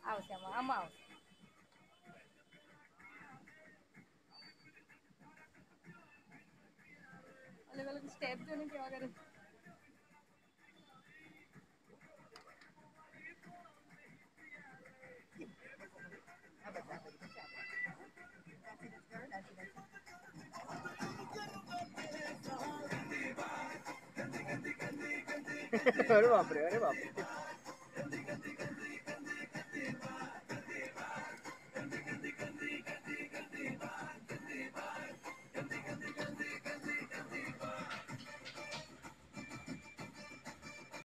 આવશે આમાં આવશે. અલગ અલગ સ્ટેપ જો ને કેવા કરે. અરે બાપરે, અરે બાપરે.